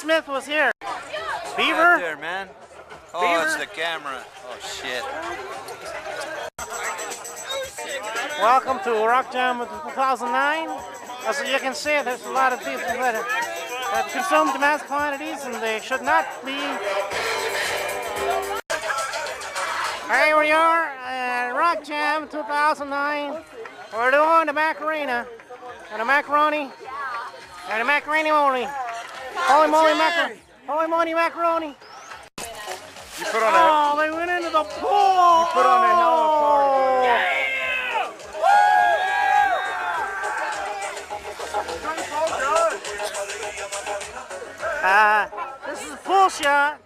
Smith was here. Beaver? Right there, man. Oh, Beaver? it's the camera. Oh, shit. Welcome to Rockjam of 2009. As you can see, there's a lot of people that have consumed mass quantities and they should not be. Here we are at Rockjam 2009. We're doing the Macarena and the macaroni and the macaroni moly. Holy moly macaroni. Holy moly macaroni. You put on Oh, they went into the pool. You put on a hell of a party. This is a pool shot.